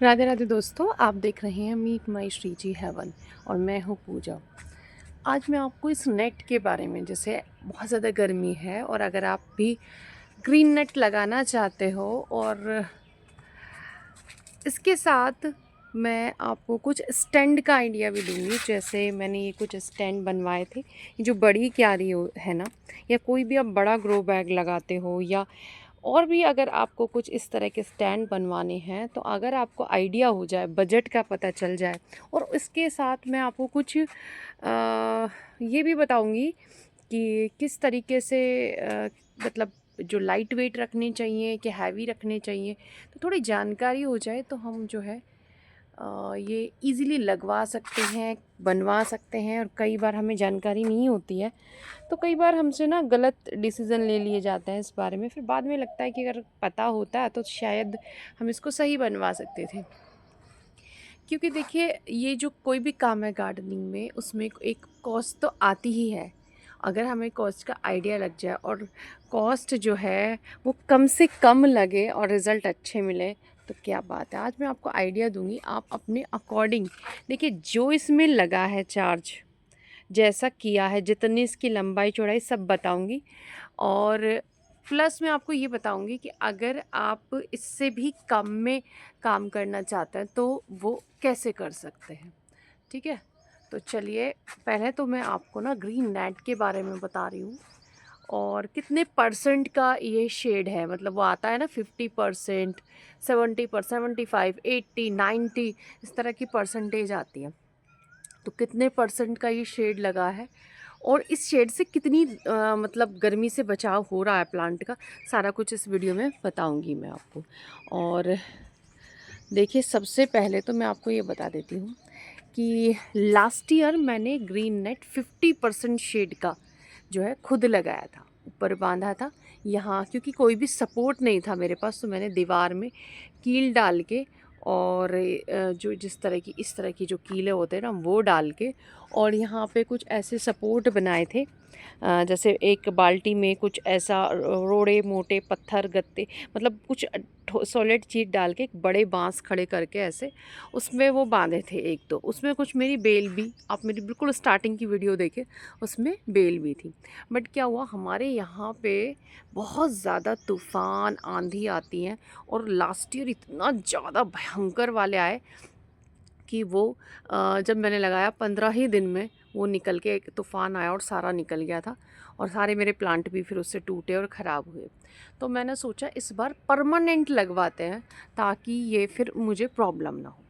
राधे राधे दोस्तों, आप देख रहे हैं मीट माई श्रीजी हेवन और मैं हूँ पूजा। आज मैं आपको इस नेट के बारे में, जैसे बहुत ज़्यादा गर्मी है और अगर आप भी ग्रीन नेट लगाना चाहते हो और इसके साथ मैं आपको कुछ स्टैंड का आइडिया भी दूंगी। जैसे मैंने ये कुछ स्टैंड बनवाए थे, ये जो बड़ी क्यारी है ना, या कोई भी आप बड़ा ग्रो बैग लगाते हो, या और भी अगर आपको कुछ इस तरह के स्टैंड बनवाने हैं, तो अगर आपको आइडिया हो जाए, बजट का पता चल जाए, और इसके साथ मैं आपको कुछ ये भी बताऊंगी कि किस तरीके से मतलब जो लाइट वेट रखने चाहिए कि हैवी रखने चाहिए, तो थोड़ी जानकारी हो जाए तो हम जो है ये इजीली लगवा सकते हैं, बनवा सकते हैं। और कई बार हमें जानकारी नहीं होती है, तो कई बार हमसे ना गलत डिसीज़न ले लिए जाते हैं इस बारे में। फिर बाद में लगता है कि अगर पता होता तो शायद हम इसको सही बनवा सकते थे। क्योंकि देखिए, ये जो कोई भी काम है गार्डनिंग में, उसमें एक कॉस्ट तो आती ही है। अगर हमें कॉस्ट का आइडिया लग जाए और कॉस्ट जो है वो कम से कम लगे और रिज़ल्ट अच्छे मिले, तो क्या बात है। आज मैं आपको आइडिया दूंगी, आप अपने अकॉर्डिंग देखिए जो इसमें लगा है चार्ज, जैसा किया है, जितनी इसकी लंबाई चौड़ाई सब बताऊंगी। और प्लस मैं आपको ये बताऊंगी कि अगर आप इससे भी कम में काम करना चाहते हैं तो वो कैसे कर सकते हैं। ठीक है, तो चलिए, पहले तो मैं आपको ना ग्रीन नेट के बारे में बता रही हूँ और कितने परसेंट का ये शेड है। मतलब वो आता है ना 50%, 70%, 75, 80, 90, इस तरह की परसेंटेज आती है। तो कितने परसेंट का ये शेड लगा है और इस शेड से कितनी मतलब गर्मी से बचाव हो रहा है प्लांट का, सारा कुछ इस वीडियो में बताऊंगी मैं आपको। और देखिए, सबसे पहले तो मैं आपको ये बता देती हूँ कि लास्ट ईयर मैंने ग्रीन नेट 50% शेड का जो है खुद लगाया था, ऊपर बांधा था यहाँ, क्योंकि कोई भी सपोर्ट नहीं था मेरे पास। तो मैंने दीवार में कील डाल के और जो जिस तरह की, इस तरह की जो कीले होते हैं ना, वो डाल के, और यहाँ पे कुछ ऐसे सपोर्ट बनाए थे। जैसे एक बाल्टी में कुछ ऐसा रोड़े मोटे पत्थर गत्ते, मतलब कुछ सॉलिड चीज़ डाल के एक बड़े बांस खड़े करके ऐसे उसमें वो बांधे थे। एक तो उसमें कुछ मेरी बेल भी, आप मेरी बिल्कुल स्टार्टिंग की वीडियो देखें, उसमें बेल भी थी। बट क्या हुआ, हमारे यहाँ पे बहुत ज़्यादा तूफ़ान आंधी आती हैं, और लास्ट ईयर इतना ज़्यादा भयंकर वाले आए कि वो जब मैंने लगाया 15 ही दिन में वो निकल के, एक तूफ़ान आया और सारा निकल गया था, और सारे मेरे प्लांट भी फिर उससे टूटे और ख़राब हुए। तो मैंने सोचा इस बार परमानेंट लगवाते हैं, ताकि ये फिर मुझे प्रॉब्लम ना हो।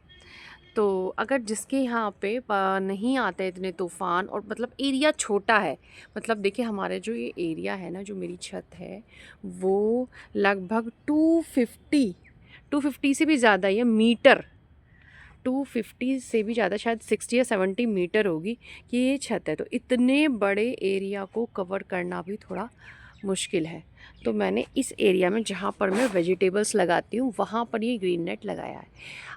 तो अगर जिसके यहाँ पे नहीं आते इतने तूफ़ान, और मतलब एरिया छोटा है, मतलब देखिए हमारे जो ये एरिया है ना, जो मेरी छत है, वो लगभग 250 से भी ज़्यादा ही है मीटर। 250 से भी ज़्यादा, शायद 60 या 70 मीटर होगी कि ये छत है। तो इतने बड़े एरिया को कवर करना भी थोड़ा मुश्किल है। तो मैंने इस एरिया में, जहाँ पर मैं वेजिटेबल्स लगाती हूँ, वहाँ पर ये ग्रीन नेट लगाया है।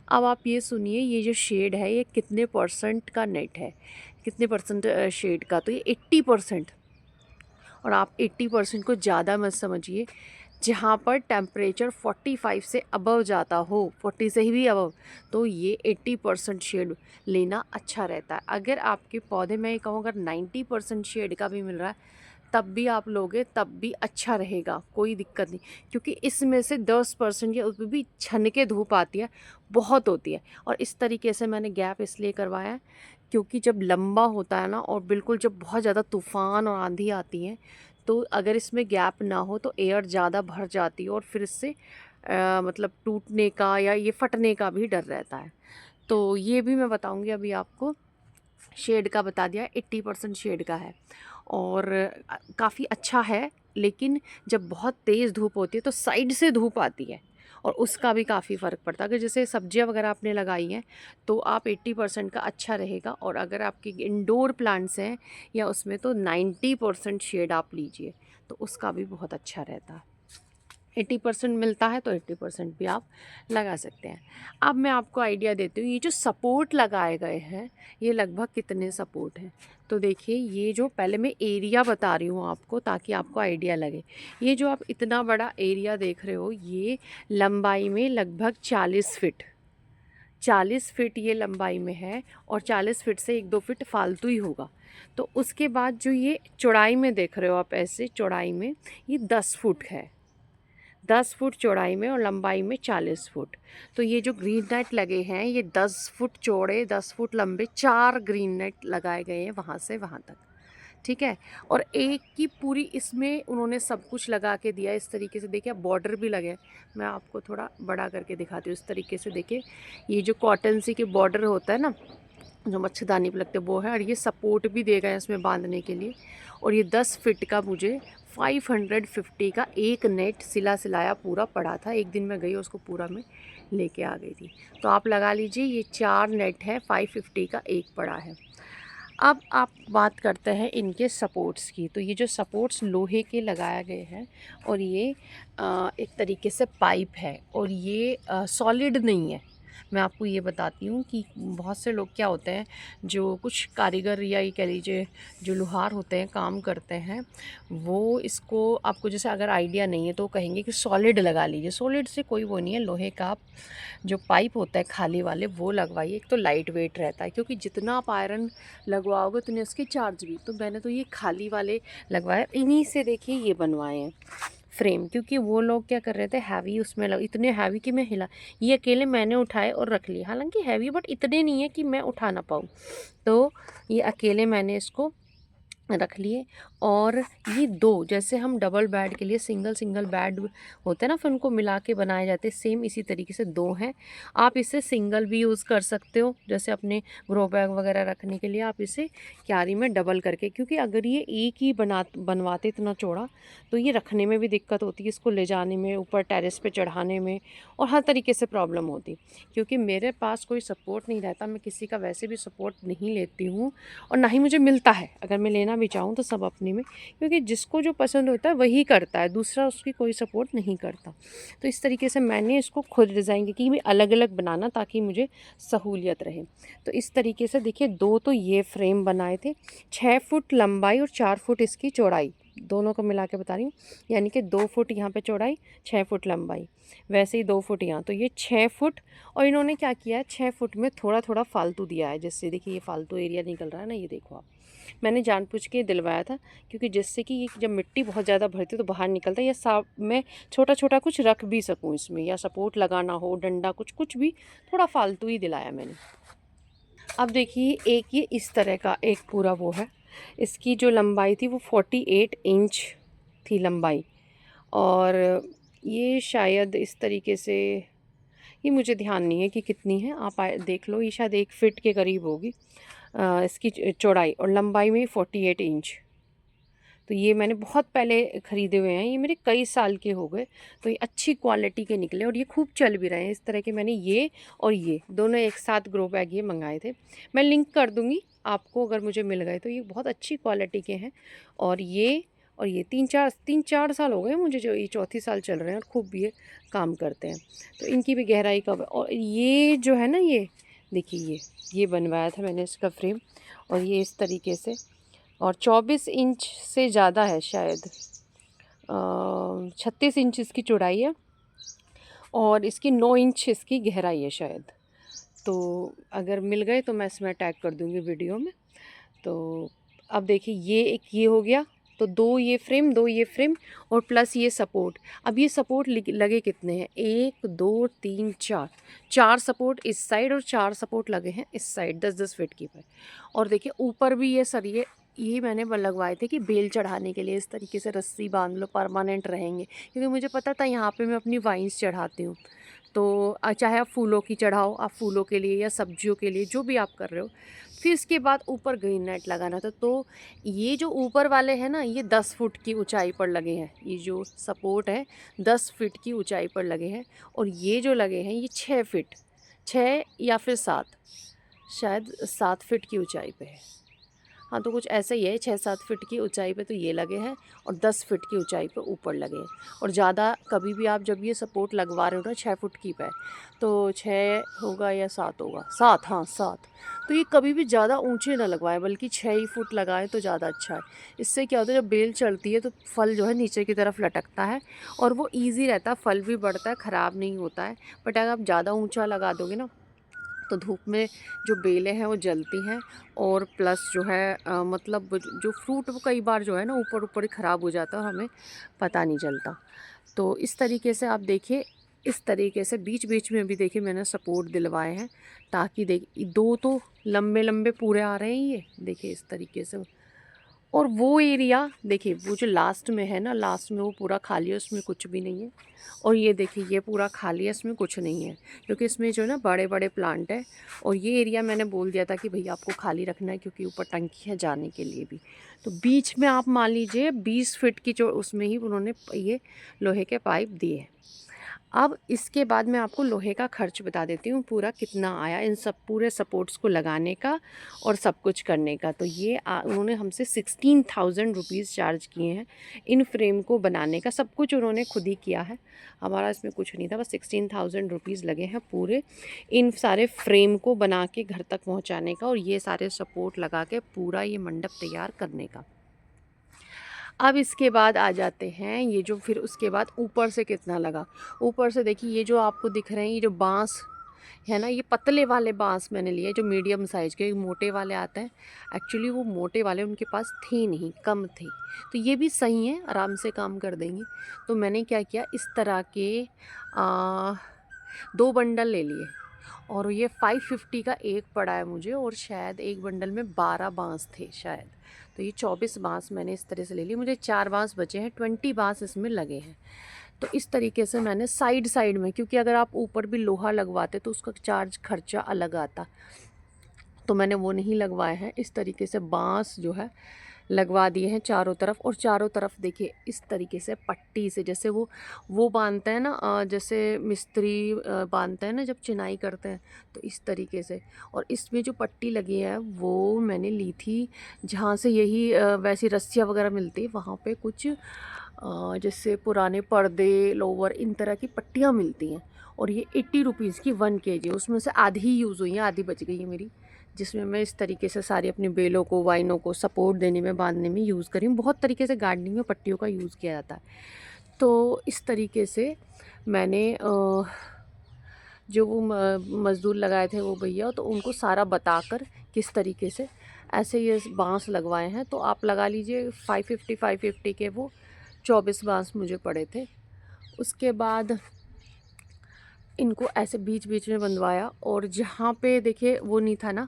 अब आप ये सुनिए, ये जो शेड है ये कितने परसेंट का नेट है, कितने परसेंट शेड का, तो ये 80%। और आप 80% को ज़्यादा मत समझिए। जहाँ पर टेम्परेचर 45 से अबव जाता हो, 40 से ही भी अबव, तो ये 80% शेड लेना अच्छा रहता है। अगर आपके पौधे में कहूँ, अगर 90% शेड का भी मिल रहा है तब भी आप लोगे, तब भी अच्छा रहेगा, कोई दिक्कत नहीं। क्योंकि इसमें से 10% या उसमें भी छन के धूप आती है, बहुत होती है। और इस तरीके से मैंने गैप इसलिए करवाया है क्योंकि जब लंबा होता है ना, और बिल्कुल जब बहुत ज़्यादा तूफ़ान और आंधी आती है, तो अगर इसमें गैप ना हो तो एयर ज़्यादा भर जाती है, और फिर इससे मतलब टूटने का या ये फटने का भी डर रहता है। तो ये भी मैं बताऊंगी अभी आपको। शेड का बता दिया, 80% शेड का है और काफ़ी अच्छा है। लेकिन जब बहुत तेज़ धूप होती है तो साइड से धूप आती है, और उसका भी काफ़ी फ़र्क पड़ता है। अगर जैसे सब्जियां वगैरह आपने लगाई हैं तो आप 80% का अच्छा रहेगा, और अगर आपके इंडोर प्लांट्स हैं या उसमें, तो 90% शेड आप लीजिए, तो उसका भी बहुत अच्छा रहता है। 80% मिलता है तो 80% भी आप लगा सकते हैं। अब मैं आपको आइडिया देती हूँ, ये जो सपोर्ट लगाए गए हैं, ये लगभग कितने सपोर्ट हैं। तो देखिए, ये जो पहले मैं एरिया बता रही हूँ आपको, ताकि आपको आइडिया लगे। ये जो आप इतना बड़ा एरिया देख रहे हो, ये लंबाई में लगभग 40 फीट, 40 फीट ये लंबाई में है और 40 फीट से 1-2 फीट फालतू ही होगा। तो उसके बाद जो ये चौड़ाई में देख रहे हो आप, ऐसे चौड़ाई में ये 10 फुट है, 10 फुट चौड़ाई में और लंबाई में 40 फुट। तो ये जो ग्रीन नेट लगे हैं ये 10 फुट चौड़े 10 फुट लंबे 4 ग्रीन नेट लगाए गए हैं वहाँ से वहाँ तक, ठीक है। और एक की पूरी इसमें उन्होंने सब कुछ लगा के दिया इस तरीके से। देखिए बॉर्डर भी लगे, मैं आपको थोड़ा बड़ा करके दिखाती हूँ इस तरीके से। देखिए ये जो कॉटन सी के बॉर्डर होता है ना, जो मच्छरदानी पे लगते हैं वो है, और ये सपोर्ट भी दे गए हैं इसमें बांधने के लिए। और ये 10 फीट का मुझे 550 का एक नेट सिला सिलाया पूरा पड़ा था। एक दिन मैं गई उसको पूरा मैं लेके आ गई थी। तो आप लगा लीजिए ये 4 नेट है, 550 का एक पड़ा है। अब आप बात करते हैं इनके सपोर्ट्स की। तो ये जो सपोर्ट्स लोहे के लगाए गए हैं और ये एक तरीके से पाइप है और ये सॉलिड नहीं है। मैं आपको ये बताती हूँ कि बहुत से लोग क्या होते हैं, जो कुछ कारीगर या ये कह लीजिए जो लोहार होते हैं काम करते हैं, वो इसको आपको जैसे अगर आइडिया नहीं है तो कहेंगे कि सॉलिड लगा लीजिए। सॉलिड से कोई वो नहीं है, लोहे का आप जो पाइप होता है खाली वाले वो लगवाइए। एक तो लाइट वेट रहता है, क्योंकि जितना आप आयरन लगवाओगे उतने उसके चार्ज भी। तो मैंने तो ये खाली वाले लगवाए, इन्हीं से देखिए ये बनवाए हैं फ्रेम। क्योंकि वो लोग क्या कर रहे थे, हैवी उसमें इतने हैवी कि मैं हिला, ये अकेले मैंने उठाए और रख लिए। हालांकि हैवी बट इतने नहीं है कि मैं उठा ना पाऊँ। तो ये अकेले मैंने इसको रख लिए। और ये दो, जैसे हम डबल बेड के लिए सिंगल सिंगल बेड होते हैं ना, फिर उनको मिला के बनाए जाते हैं, सेम इसी तरीके से दो हैं। आप इसे सिंगल भी यूज़ कर सकते हो, जैसे अपने ग्रो बैग वगैरह रखने के लिए आप इसे क्यारी में डबल करके। क्योंकि अगर ये एक ही बनवाते इतना चौड़ा तो ये रखने में भी दिक्कत होती है, इसको ले जाने में, ऊपर टेरेस पे चढ़ाने में, और हर तरीके से प्रॉब्लम होती। क्योंकि मेरे पास कोई सपोर्ट नहीं रहता, मैं किसी का वैसे भी सपोर्ट नहीं लेती हूँ और ना ही मुझे मिलता है। अगर मैं लेना भी चाहूँ तो सब अपने में, क्योंकि जिसको जो पसंद होता है वही करता है, दूसरा उसकी कोई सपोर्ट नहीं करता। तो इस तरीके से मैंने इसको खुद डिज़ाइन की कि मैं अलग अलग बनाना, ताकि मुझे सहूलियत रहे। तो इस तरीके से देखिए, दो तो ये फ्रेम बनाए थे, 6 फुट लंबाई और 4 फुट इसकी चौड़ाई, दोनों को मिला के बता रही हूँ। यानी कि 2 फुट यहाँ पे चौड़ाई, 6 फुट लंबाई, वैसे ही 2 फुट यहाँ, तो ये 6 फुट। और इन्होंने क्या किया है, 6 फुट में थोड़ा थोड़ा फालतू दिया है, जिससे देखिए ये फालतू एरिया निकल रहा है ना, ये देखो आप। मैंने जानबूझ के दिलवाया था, क्योंकि जिससे कि ये जब मिट्टी बहुत ज़्यादा भरती है तो बाहर निकलता है, या साफ मैं छोटा छोटा कुछ रख भी सकूँ इसमें, या सपोर्ट लगाना हो, डंडा कुछ कुछ भी, थोड़ा फालतू ही दिलाया मैंने। अब देखिए एक ये इस तरह का एक पूरा वो है, इसकी जो लंबाई थी वो 48 इंच थी लंबाई। और ये शायद इस तरीके से, ये मुझे ध्यान नहीं है कि कितनी है, आप देख लो, ये शायद 1 फीट के करीब होगी इसकी चौड़ाई, और लंबाई में 48 इंच। तो ये मैंने बहुत पहले ख़रीदे हुए हैं, ये मेरे कई साल के हो गए। तो ये अच्छी क्वालिटी के निकले और ये खूब चल भी रहे हैं। इस तरह के मैंने ये और ये दोनों एक साथ ग्रो बैग ये मंगाए थे। मैं लिंक कर दूँगी आपको, अगर मुझे मिल गए तो। ये बहुत अच्छी क्वालिटी के हैं। और ये 3-4 साल हो गए मुझे, जो ये चौथी साल चल रहे हैं, और खूब ये काम करते हैं। तो इनकी भी गहराई का, और ये जो है ना, ये देखिए ये बनवाया था मैंने इसका फ्रेम, और ये इस तरीके से, और 24 इंच से ज़्यादा है शायद, 36 इंच इसकी चौड़ाई है, और इसकी 9 इंच इसकी गहराई है शायद। तो अगर मिल गए तो मैं इसमें टैग कर दूँगी वीडियो में। तो अब देखिए ये एक ये हो गया, तो दो ये फ्रेम और प्लस ये सपोर्ट। अब ये सपोर्ट लगे कितने हैं, 1 2 3 4, 4 सपोर्ट इस साइड और 4 सपोर्ट लगे हैं इस साइड, 10-10 फीट की पर। और देखिए ऊपर भी ये सरिये, ये मैंने लगवाए थे कि बेल चढ़ाने के लिए, इस तरीके से रस्सी बांध लो, परमानेंट रहेंगे। क्योंकि मुझे पता था यहाँ पे मैं अपनी वाइन्स चढ़ाती हूँ। तो चाहे आप फूलों की चढ़ाओ, आप फूलों के लिए या सब्जियों के लिए, जो भी आप कर रहे हो। फिर इसके बाद ऊपर ग्रीन नेट लगाना था। तो ये जो ऊपर वाले हैं ना, ये 10 फुट की ऊंचाई पर लगे हैं। ये जो सपोर्ट है 10 फीट की ऊंचाई पर लगे हैं, और ये जो लगे हैं ये 6 फीट, 6 या फिर 7, शायद 7 फीट की ऊंचाई पे है। हाँ, तो कुछ ऐसा ही है, 6-7 फीट की ऊंचाई पे तो ये लगे हैं, और 10 फीट की ऊंचाई पे ऊपर लगे हैं। और ज़्यादा कभी भी आप जब ये सपोर्ट लगवा रहे हो ना 6 फुट की पे, तो 6 होगा या 7 होगा, 7, हाँ 7। तो ये कभी भी ज़्यादा ऊंचे ना लगवाएं, बल्कि 6 ही फुट लगाएं तो ज़्यादा अच्छा है। इससे क्या होता है, जब बेल चलती है तो फल जो है नीचे की तरफ लटकता है, और वो ईजी रहता है, फल भी बढ़ता है, ख़राब नहीं होता है। बट अगर आप ज़्यादा ऊँचा लगा दोगे ना, तो धूप में जो बेलें हैं वो जलती हैं, और प्लस जो है मतलब जो फ्रूट वो कई बार जो है ना ऊपर ऊपर ही ख़राब हो जाता है और हमें पता नहीं चलता। तो इस तरीके से आप देखिए, इस तरीके से बीच बीच में भी देखिए मैंने सपोर्ट दिलवाए हैं, ताकि देखिए दो तो लंबे लंबे पूरे आ रहे हैं, ये देखिए इस तरीके से। और वो एरिया देखिए, वो जो लास्ट में है ना, लास्ट में वो पूरा खाली है, उसमें कुछ भी नहीं है। और ये देखिए ये पूरा खाली है, इसमें कुछ नहीं है, क्योंकि इसमें जो है ना बड़े बड़े प्लांट है। और ये एरिया मैंने बोल दिया था कि भैया आपको खाली रखना है, क्योंकि ऊपर टंकी है जाने के लिए भी। तो बीच में आप मान लीजिए 20 फीट की जो उसमें ही उन्होंने ये लोहे के पाइप दिए हैं। अब इसके बाद मैं आपको लोहे का खर्च बता देती हूँ पूरा कितना आया इन सब पूरे सपोर्ट्स को लगाने का और सब कुछ करने का। तो ये उन्होंने हमसे 16,000 रुपीज़ चार्ज किए हैं इन फ्रेम को बनाने का। सब कुछ उन्होंने खुद ही किया है, हमारा इसमें कुछ नहीं था। बस 16,000 रुपीज़ लगे हैं पूरे इन सारे फ्रेम को बना के घर तक पहुँचाने का, और ये सारे सपोर्ट लगा के पूरा ये मंडप तैयार करने का। अब इसके बाद आ जाते हैं ये जो, फिर उसके बाद ऊपर से कितना लगा। ऊपर से देखिए ये जो आपको दिख रहे हैं ये जो बांस है ना, ये पतले वाले बांस मैंने लिए जो मीडियम साइज़ के, मोटे वाले आते हैं। एक्चुअली वो मोटे वाले उनके पास थे नहीं, कम थे, तो ये भी सही है, आराम से काम कर देंगे। तो मैंने क्या किया, इस तरह के 2 बंडल ले लिए, और ये 550 का एक पड़ा है मुझे, और शायद एक बंडल में 12 बांस थे शायद। तो ये 24 बांस मैंने इस तरह से ले लिए, मुझे 4 बांस बचे हैं, 20 बांस इसमें लगे हैं। तो इस तरीके से मैंने साइड साइड में, क्योंकि अगर आप ऊपर भी लोहा लगवाते तो उसका चार्ज खर्चा अलग आता, तो मैंने वो नहीं लगवाए हैं। इस तरीके से बांस जो है लगवा दिए हैं चारों तरफ, और चारों तरफ देखिए इस तरीके से पट्टी से, जैसे वो बांधते हैं ना, जैसे मिस्त्री बांधते हैं ना जब चिनाई करते हैं, तो इस तरीके से। और इसमें जो पट्टी लगी है वो मैंने ली थी जहाँ से यही वैसी रस्सियाँ वगैरह मिलती, वहाँ पे कुछ जैसे पुराने पर्दे, लोवर, इन तरह की पट्टियाँ मिलती हैं। और ये 80 रुपीज़ की 1 kg, उसमें से आधी ही यूज़ हुई है, आधी बच गई है मेरी, जिसमें मैं इस तरीके से सारी अपनी बेलों को, वाइनों को सपोर्ट देने में, बांधने में यूज़ करी हूँ। बहुत तरीके से गार्डनिंग में पट्टियों का यूज़ किया जाता है। तो इस तरीके से मैंने जो वो मज़दूर लगाए थे वो भैया, तो उनको सारा बताकर किस तरीके से ऐसे ये बांस लगवाए हैं। तो आप लगा लीजिए 550 के वो 24 बांस मुझे पड़े थे। उसके बाद इनको ऐसे बीच बीच में बंधवाया, और जहाँ पे देखिए वो नहीं था ना,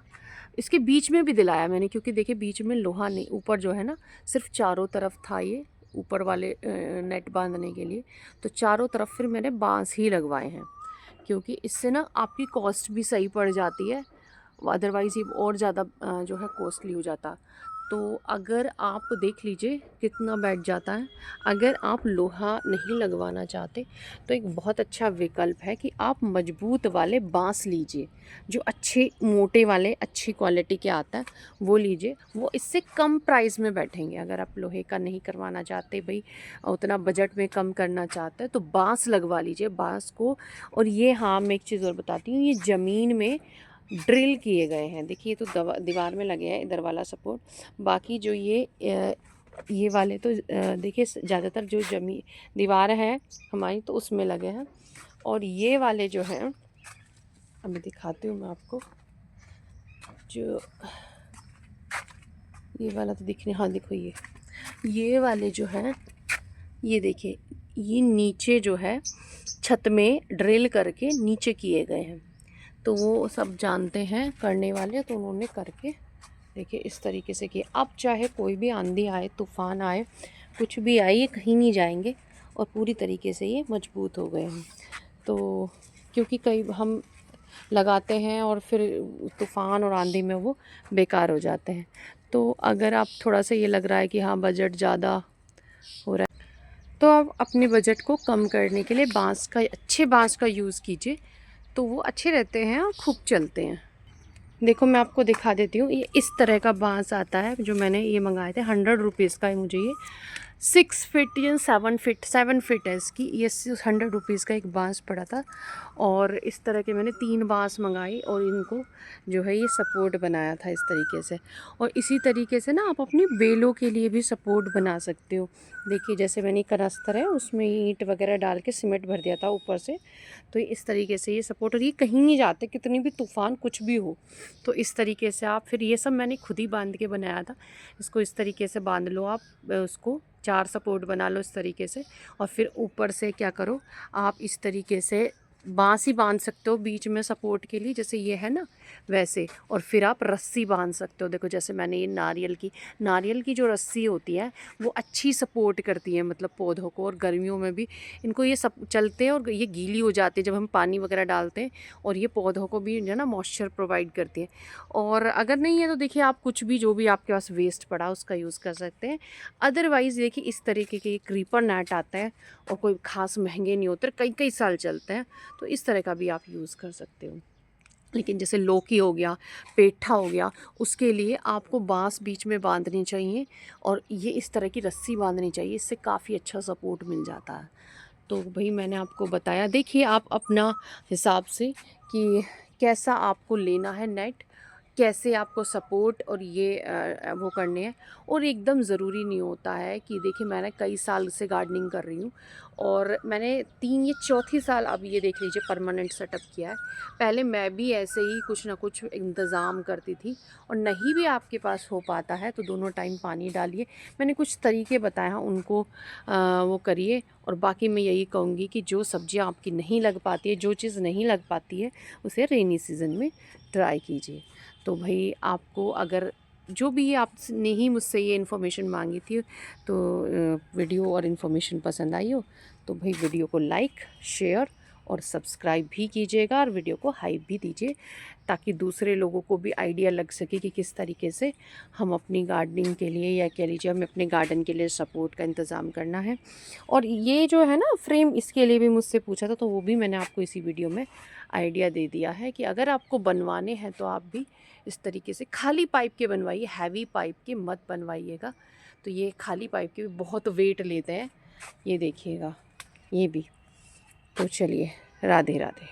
इसके बीच में भी दिलाया मैंने, क्योंकि देखिए बीच में लोहा नहीं, ऊपर जो है ना सिर्फ चारों तरफ था ये ऊपर वाले नेट बांधने के लिए। तो चारों तरफ फिर मैंने बांस ही लगवाए हैं, क्योंकि इससे ना आपकी कॉस्ट भी सही पड़ जाती है, अदरवाइज़ ये और ज़्यादा जो है कॉस्टली हो जाता। तो अगर आप देख लीजिए कितना बैठ जाता है। अगर आप लोहा नहीं लगवाना चाहते तो एक बहुत अच्छा विकल्प है कि आप मजबूत वाले बांस लीजिए, जो अच्छे मोटे वाले अच्छी क्वालिटी के आता है वो लीजिए, वो इससे कम प्राइस में बैठेंगे। अगर आप लोहे का नहीं करवाना चाहते, भाई उतना बजट में कम करना चाहते हैं, तो बांस लगवा लीजिए, बांस को। और ये हाँ, मैं एक चीज़ और बताती हूँ, ये ज़मीन में ड्रिल किए गए हैं। देखिए ये तो दीवार में लगे हैं इधर वाला सपोर्ट, बाकी जो ये वाले तो देखिए ज़्यादातर जो दीवार है हमारी तो उसमें लगे हैं। और ये वाले जो हैं, अभी दिखाती हूँ मैं आपको, जो ये वाला तो दिखने, हाँ देखो ये वाले जो हैं, ये देखिए ये नीचे जो है छत में ड्रिल करके नीचे किए गए हैं। तो वो सब जानते हैं करने वाले, तो उन्होंने करके देखिए इस तरीके से किया। अब चाहे कोई भी आंधी आए, तूफ़ान आए, कुछ भी आए, ये कहीं नहीं जाएंगे, और पूरी तरीके से ये मजबूत हो गए हैं। तो क्योंकि कई हम लगाते हैं और फिर तूफ़ान और आंधी में वो बेकार हो जाते हैं। तो अगर आप थोड़ा सा ये लग रहा है कि हाँ बजट ज़्यादा हो रहा है, तो आप अपने बजट को कम करने के लिए अच्छे बांस का यूज़ कीजिए, तो वो अच्छे रहते हैं और खूब चलते हैं। देखो मैं आपको दिखा देती हूँ, ये इस तरह का बांस आता है जो मैंने ये मंगाए थे, 100 रुपीज़ का है मुझे ये। 6 फीट या 7 फीट है इसकी। ये 100 रुपीज़ का एक बांस पड़ा था, और इस तरह के मैंने 3 बांस मंगाई और इनको जो है ये सपोर्ट बनाया था इस तरीके से। और इसी तरीके से ना आप अपनी बेलों के लिए भी सपोर्ट बना सकते हो। देखिए जैसे मैंने कनस्तर है उसमें ईंट वगैरह डाल के सीमेंट भर दिया था ऊपर से, तो इस तरीके से ये सपोर्ट, और ये कहीं नहीं जाते कितनी भी तूफ़ान कुछ भी हो। तो इस तरीके से आप, फिर ये सब मैंने खुद ही बांध के बनाया था। इसको इस तरीके से बांध लो आप, उसको 4 सपोर्ट बना लो इस तरीके से। और फिर ऊपर से क्या करो, आप इस तरीके से बांस ही बांध सकते हो बीच में सपोर्ट के लिए, जैसे ये है ना वैसे। और फिर आप रस्सी बांध सकते हो। देखो जैसे मैंने ये नारियल की जो रस्सी होती है वो अच्छी सपोर्ट करती है मतलब पौधों को, और गर्मियों में भी इनको ये सब चलते हैं, और ये गीली हो जाती है जब हम पानी वगैरह डालते हैं, और ये पौधों को भी जो है ना मॉइस्चर प्रोवाइड करती है। और अगर नहीं है तो देखिए आप कुछ भी, जो भी आपके पास वेस्ट पड़ा उसका यूज़ कर सकते हैं। अदरवाइज़ देखिए इस तरीके के क्रीपर नेट आता है, और कोई ख़ास महंगे नहीं होते, कई कई साल चलते हैं, तो इस तरह का भी आप यूज़ कर सकते हो। लेकिन जैसे लौकी हो गया, पेठा हो गया, उसके लिए आपको बाँस बीच में बांधनी चाहिए, और ये इस तरह की रस्सी बांधनी चाहिए, इससे काफ़ी अच्छा सपोर्ट मिल जाता है। तो भई मैंने आपको बताया, देखिए आप अपना हिसाब से कि कैसा आपको लेना है नेट, कैसे आपको सपोर्ट और ये वो करने हैं। और एकदम ज़रूरी नहीं होता है कि, देखिए मैंने कई साल से गार्डनिंग कर रही हूँ, और मैंने 3 ये चौथी साल अब ये देख लीजिए परमानेंट सेटअप किया है। पहले मैं भी ऐसे ही कुछ ना कुछ इंतज़ाम करती थी, और नहीं भी आपके पास हो पाता है तो दोनों टाइम पानी डालिए। मैंने कुछ तरीके बताए हैं उनको वो करिए। और बाकी मैं यही कहूँगी कि जो सब्जियां आपकी नहीं लग पाती है, जो चीज़ नहीं लग पाती है, उसे रेनी सीज़न में ट्राई कीजिए। तो भाई आपको अगर जो भी ये आपने ही मुझसे ये इन्फॉर्मेशन मांगी थी, तो वीडियो और इन्फॉर्मेशन पसंद आई हो तो भाई वीडियो को लाइक, शेयर और सब्सक्राइब भी कीजिएगा, और वीडियो को हाइप भी दीजिए, ताकि दूसरे लोगों को भी आइडिया लग सके कि किस तरीके से हम अपनी गार्डनिंग के लिए, या कह लीजिए हमें अपने गार्डन के लिए सपोर्ट का इंतज़ाम करना है। और ये जो है ना फ्रेम, इसके लिए भी मुझसे पूछा था, तो वो भी मैंने आपको इसी वीडियो में आइडिया दे दिया है कि अगर आपको बनवाने हैं तो आप भी इस तरीके से खाली पाइप के बनवाइए, हैवी पाइप के मत बनवाइएगा। तो ये खाली पाइप के भी बहुत वेट लेते हैं, ये देखिएगा ये भी। तो चलिए, राधे राधे।